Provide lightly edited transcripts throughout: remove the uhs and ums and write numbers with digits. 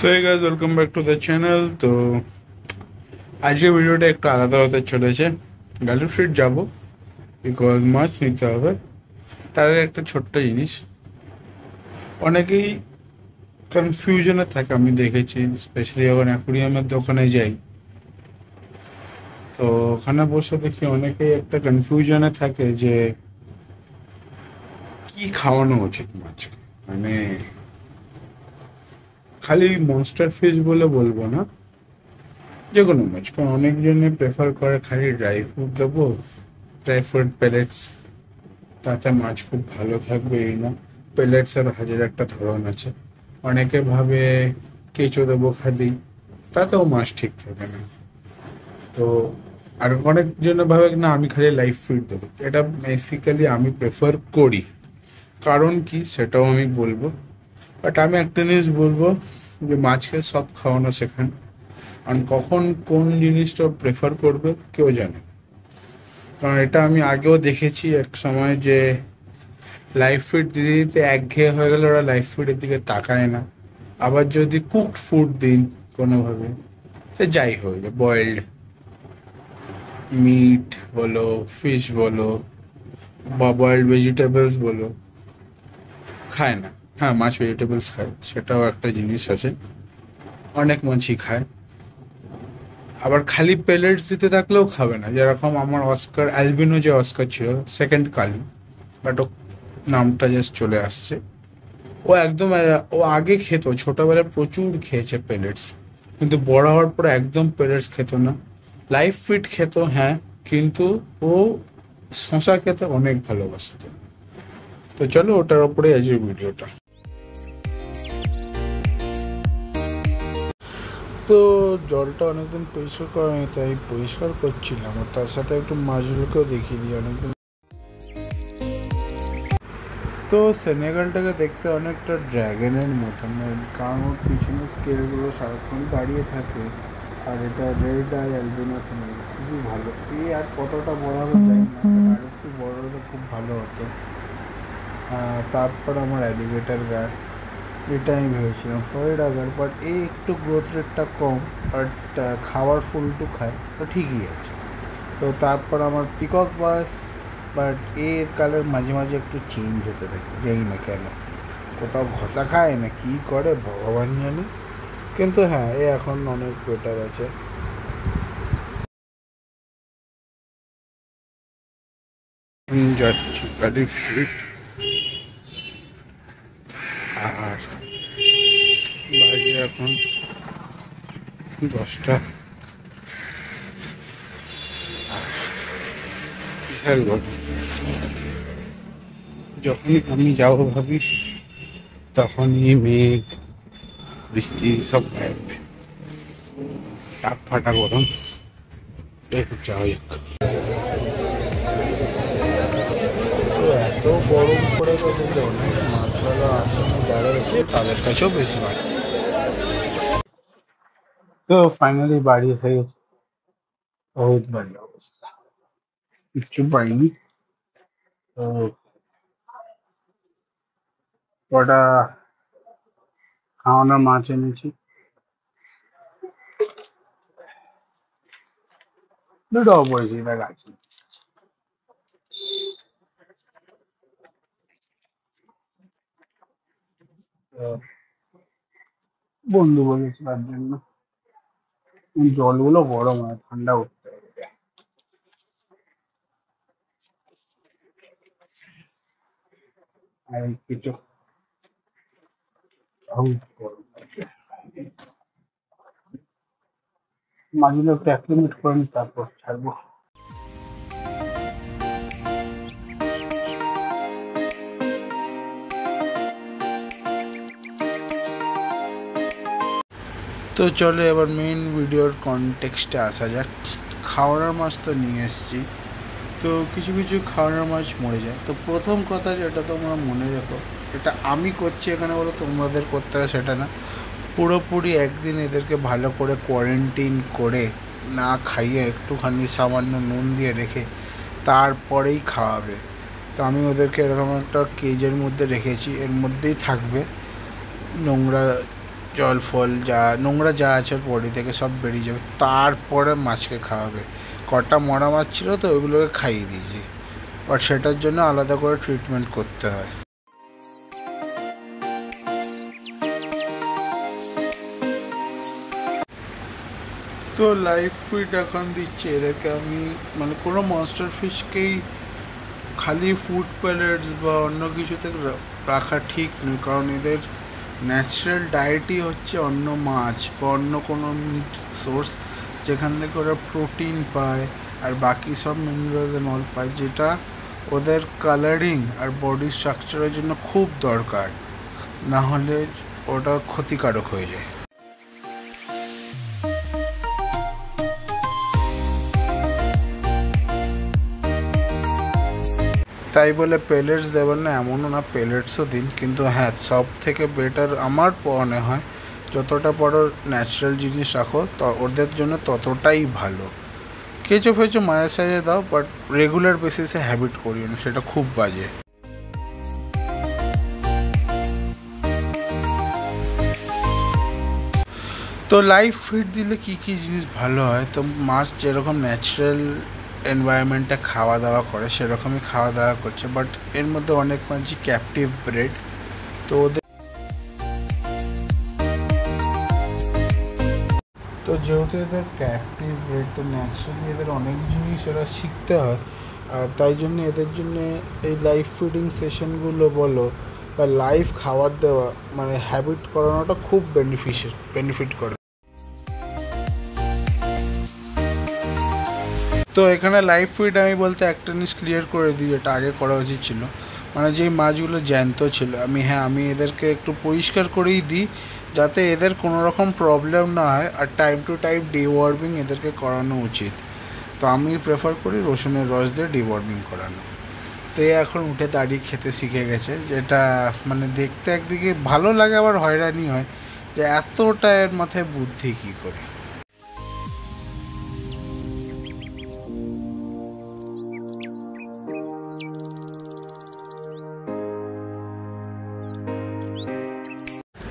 So hey guys, welcome back to the channel. তো আজকে ভিডিওটা একটু আলাদা হতে চলেছে। গার্ডেন স্ট্রিট যাবো বিকজ মাছ নিতে হবে। তার আগে একটা ছোট্ট জিনিস, অনেকেই কনফিউশনে থাকে, আমি দেখেছি স্পেশালি যখন অ্যাকুরিয়ামের দোকানে যাই। তো ওখানে বসে দেখি অনেকেই একটা কনফিউশনে থাকে যে কি খাওয়ানো উচিত মাছকে। মানে খালি মনস্টার ফিশ বলে বলবো না, যে কোনো মাছ, কারণ অনেকজনে প্রেফার করে খালি ড্রাই ফ্রুট দেবো, ড্রাই ফ্রুট পেলেটস, তাতে মাছ খুব ভালো থাকবে। এই না, পেলেটসের হাজার একটা ধরন আছে। অনেকে ভাবে কেঁচো দেবো খালি, তাতেও মাছ ঠিক থাকে না। তো আর অনেকজন ভাবে না আমি খালি লাইফ ফিড দেবো। এটা বেসিক্যালি আমি প্রেফার করি, কারণ কি সেটাও আমি বলবো। বাট আমি একটা জিনিস বলবো, যে মাছকে সব খাওয়ানো শেখান, কারণ কখন কোন জিনিসটা প্রেফার করবে কেউ জানে। কারণ এটা আমি আগেও দেখেছি এক সময়, যে লাইফ ফিড দিতে দিতে একঘেয়ে হয়ে গেলে ওরা লাইফ ফিডের দিকে তাকায় না। আবার যদি কুকড ফুড দিন কোনোভাবে, সে যাই হোক, বয়েলড মিট বলো, ফিশ বলো, বা বয়েলড ভেজিটেবলস বলো, খায় না। হ্যাঁ, মাছ ভেজিটেবলস খায়, সেটাও একটা জিনিস আছে, অনেক মাছই খায়। আবার খালি পেলেটস দিতে থাকলেও খাবে না। যেরকম আমার অস্কার অ্যালবিনো, যে অস্কার ছিল সেকেন্ড কালি, বাট ও নামটা জাস্ট চলে আসছে। ও একদম ও আগে খেত, ছোটবেলায় প্রচুর খেয়েছে পেলেটস, কিন্তু বড় হওয়ার পরে একদম পেলেটস খেত না। লাইফ ফিট খেত, হ্যাঁ, কিন্তু ও শশা খেতে অনেক ভালোবাসতো। তো চলো ওটার ওপরে আজকের ভিডিওটা। তো জলটা অনেকদিন পরিষ্কার করা হয়নি, তাই পরিষ্কার করছিলাম, আর তার সাথে একটু মাছগুলোকেও দেখিয়ে দিই। অনেকদিন তো সেনেগালটাকে দেখতে অনেকটা ড্র্যাগনের মতন, কারণ ওর পিছনে স্কেলগুলো সারাক্ষণ দাঁড়িয়ে থাকে। আর এটা রেড আই অ্যালবিনো সেনেগাল, খুবই ভালো। এই আর কতটা বড় হবে জানি না, আর একটু বড় হলে খুব ভালো হতো। তারপর আমার অ্যালিগেটার গার্ড, এটা আমি ভেবেছিলাম ফ্লোরিডা, বাট এই একটু গ্রোথ রেটটা কম, বাট খাওয়ার ফুলটু খায়, তো ঠিকই আছে। তো তারপর আমার পিকক বাস, বাট এর কালার মাঝে মাঝে একটু চেঞ্জ হতে থাকে, জানি না কেন, কোথাও ঘষা খায় না কি করে ভগবান জানে। কিন্তু হ্যাঁ, এ এখন অনেক বেটার আছে। যাচ্ছি গাড়ি ফিট, আর বাজে এখন 10টা। বিশাল গরম। যখনই আমি যাবো ভাবি, তখনই মেঘ বৃষ্টি সব গায়েব, টাক ফাটা গরম। একটু যাওয়া যাক। তো এত গরম পড়ে গেছে যে অনেক মাছওয়ালা আসেনি, যারা এসে তাদের কাছেও বেশি মাছ। তো ফাইনালি বাড়ি এসে গেছে, বহুত বাড়ি অবস্থা, কিচ্ছু পাইনি। তো কটা খাওয়ানোর মাছ এনেছি, দুটো অপরিচিতা গাছ। তো বন্ধু বলেছে তার জন্য। জলগুলো গরম হয়, ঠান্ডা উঠতে হবে। আর কিছু বহুত গরম আছে। মাছগুলো একটু অ্যাক্লিমেট করে নি, তারপর ছাড়বো। তো চলো এবার মেইন ভিডিওর কনটেক্সটে আসা যাক। খাওয়ানোর মাছ তো নিয়ে এসেছি, তো কিছু কিছু খাওয়ানোর মাছ মরে যায়। তো প্রথম কথা যেটা তোমরা মনে রেখো, এটা আমি করছি এখানে বলো তোমাদের করতে হবে সেটা না। পুরোপুরি একদিন এদেরকে ভালো করে কোয়ারেন্টাইন করে, না খাইয়ে একটুখানি সামান্য নুন দিয়ে রেখে তারপরেই খাওয়াবে। তো আমি ওদেরকে এরকম একটা কেজের মধ্যে রেখেছি, এর মধ্যেই থাকবে, নোংরা জল ফল যা নোংরা যা আছে ওর বডি থেকে সব বেরিয়ে যাবে, তারপরে মাছকে খাওয়াবে। কটা মরা মাছ ছিল তো ওইগুলোকে খাইয়ে দিয়েছি, বাট সেটার জন্য আলাদা করে ট্রিটমেন্ট করতে হয়। তো লাইভ ফিড এখন দিচ্ছে এদেরকে আমি, মানে কোনো মনস্টার ফিশকেই খালি ফুড প্যালেটস বা অন্য কিছুতে রাখা ঠিক নয়, কারণ এদের ন্যাচারাল ডায়েটই হচ্ছে অন্য মাছ বা অন্য কোনো মিট সোর্স, যেখান থেকে ওরা প্রোটিন পায় আর বাকি সব মিনারেলস এন্ড অল পায়, যেটা ওদের কালারিং আর বডি স্ট্রাকচারের জন্য খুব দরকার, না হলে ওটা ক্ষতিকারক হয়ে যায়। তাই বলে পেলেটস দেবেন না এমনও না, পেলেটসও দিন, কিন্তু হ্যাঁ সব থেকে বেটার আমার মনে হয় যতটা বড় ন্যাচারাল জিনিস রাখো তো ওদের জন্য ততটাই ভালো। কেঁচো ফেঁচো মাঝে সাঝে দাও, বাট রেগুলার বেসিসে হ্যাবিট করিও না, সেটা খুব বাজে। তো লাইভ ফিড দিলে কী কী জিনিস ভালো হয়, তো মাছ যেরকম ন্যাচারাল এনভায়রনমেন্টে খাওয়া দাওয়া করে সেরকমই খাওয়া দাওয়া করছে, বাট এর মধ্যে অনেক মাছই ক্যাপটিভ ব্রেড, তো ওদের তো যেহেতু এদের ক্যাপটিভ ব্রেড, তো ন্যাচারালি এদের অনেক জিনিস এরা শিখতে হয়, আর তাই জন্য এদের জন্য এই লাইভ ফিডিং সেশনগুলো বলো বা লাইভ খাবার দেওয়া, মানে হ্যাবিট করানোটা খুব বেনিফিট করে। তো এখানে লাইভ ফিড আমি বলতে একটা জিনিস ক্লিয়ার করে দিই, এটা আগে করা উচিত ছিল, মানে যেই মাছগুলো জ্যান্ত ছিল আমি এদেরকে একটু পরিষ্কার করেই দিই, যাতে এদের কোনো রকম প্রবলেম না হয়, আর টাইম টু টাইম ডিওয়ার্মিং এদেরকে করানো উচিত। তো আমি প্রেফার করি রসুনের রস দিয়ে ডিওয়ার্মিং করানো। তো এখন উঠে দাঁড়িয়ে খেতে শিখে গেছে, যেটা মানে দেখতে একদিকে ভালো লাগে আবার হয়রানি হয় যে এতটা এর মাথায় বুদ্ধি কী করে।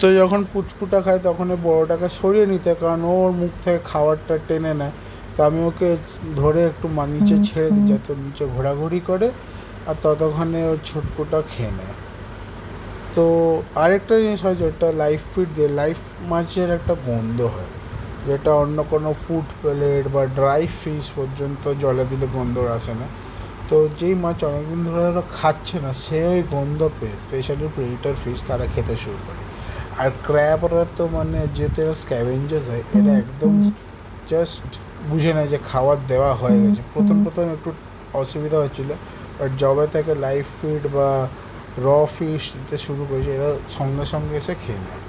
তো যখন পুচকুটা খায় তখন ওই বড়োটাকে সরিয়ে নিতে, কারণ ওর মুখ থেকে খাবারটা টেনে নেয়। তো আমি ওকে ধরে একটু নিচে ছেড়ে দিই যাতে নিচে ঘোরাঘুরি করে, আর ততক্ষণে ওর ছুটকুটা খেয়ে নেয়। তো আরেকটা জিনিস হয় যেটা লাইভ ফিড দিয়ে লাইভ মাছের একটা গন্ধ হয়, যেটা অন্য কোনো ফুড প্যালেট বা ড্রাই ফিশ পর্যন্ত জলে দিলে গন্ধ আসে না। তো যেই মাছ অনেকদিন ধরে ওরা খাচ্ছে না, সে ওই গন্ধ পেয়ে, স্পেশালি প্রেডিটর ফিশ, তারা খেতে শুরু করে। আর ক্র্যাব ওরা তো মানে যেহেতু এরা স্ক্যাভেঞ্জার্স হয়, এরা একদম জাস্ট বুঝে নেয় যে খাবার দেওয়া হয়ে গেছে। প্রথম একটু অসুবিধা হচ্ছিলো, বাট যবে থেকে লাইভ ফিড বা র ফিশ দিতে শুরু করেছে, এরা সঙ্গে সঙ্গে এসে খেয়ে নেয়।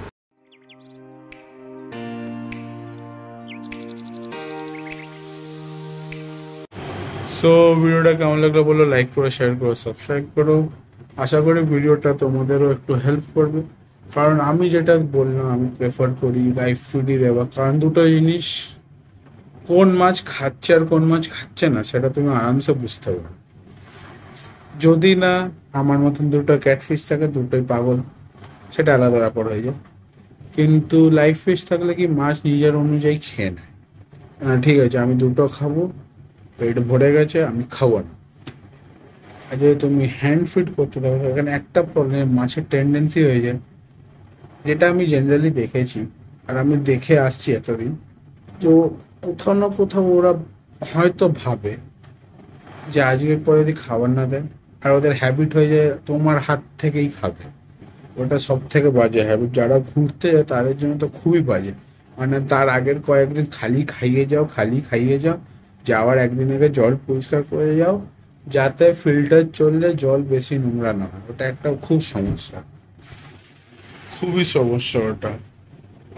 সো ভিডিওটা কেমন লাগলো বলো, লাইক করো, শেয়ার করো, সাবস্ক্রাইব করো। আশা করি ভিডিওটা তোমাদেরও একটু হেল্প করবে, কারণ আমি যেটা বললাম আমি প্রেফার করি লাইভ ফিডই দেওয়া, কারণ দুটো জিনিস, কোন মাছ খাচ্ছে আর কোন মাছ খাচ্ছে না সেটা তুমি আরামসে বুঝতে পারো। যদি না আমার মতন দুটো ক্যাটফিশ থাকে, দুটোই পাগল, সেটা আলাদা ব্যাপার হয়ে যায়। কিন্তু লাইভ ফিশ থাকলে কি মাছ নিজের অনুযায়ী খেয়ে নেয়, ঠিক আছে আমি দুটো খাবো, পেট ভরে গেছে, আমি খাবো না। আর যদি তুমি হ্যান্ড ফিড করতে থাকো, এখানে একটা প্রবলেম, মাছের টেন্ডেন্সি হয়ে যায়, যেটা আমি জেনারেলি দেখেছি আর আমি দেখে আসছি এতদিন, তো কোথাও না কোথাও ওরা হয়তো ভাবে যে আজকের পরে যদি খাবার না দেয়, আর ওদের হ্যাবিট হয়ে যায় তোমার হাত থেকেই খাবে। ওটা সব থেকে বাজে হ্যাবিট, যারা ঘুরতে যায় তাদের জন্য তো খুবই বাজে। মানে তার আগের কয়েকদিন খালি খাইয়ে যাও, যাওয়ার একদিন আগে জল পরিষ্কার করে যাও, যাতে ফিল্টার চললে জল বেশি নোংরা না হয়। ওটা একটা খুব সমস্যা, খুবই সমস্যা ওটা,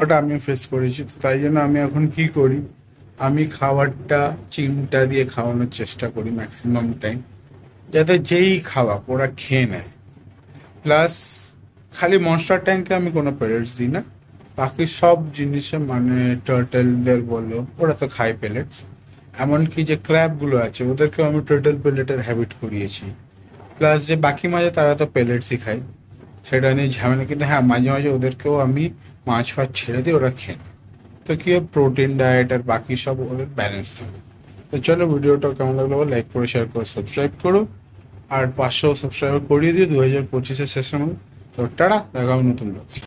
ওটা আমি ফেস করেছি। তাই জন্য আমি এখন কি করি, আমি খাবারটা চিমটা দিয়ে খাওয়ানোর চেষ্টা করি ম্যাক্সিমাম টাইম, যাতে যেই খাওয়া ওরা খেয়ে নেয়। প্লাস খালি মনস্টার ট্যাঙ্কে আমি কোনো পেলেটস দিই না, বাকি সব জিনিসে মানে টার্টেলদের বলো ওরা তো খায় পেলেটস, এমনকি যে ক্র্যাবগুলো আছে ওদেরকেও আমি টার্টেল পেলেটের হ্যাবিট করিয়েছি। প্লাস যে বাকি মাঝে তারা তো পেলেটসই খায়, সেটা নিয়ে ঝামেলা, কিন্তু হ্যাঁ মাঝে মাঝে ওদেরকেও আমি মাছ ফাছ ছেড়ে দিই, ওরা খেয়ে নেয়। তো কি প্রোটিন ডায়েট আর বাকি সব ওদের ব্যালেন্স থাকে। তো চলো, ভিডিওটা কেমন লাগলো লাইক করে শেয়ার করে সাবস্ক্রাইব করো, আর 500 সাবস্ক্রাইবার করিয়ে দিও 2025-এর শেষের মধ্যে। তো টাটা, দেখা হবে নতুন ব্লগে।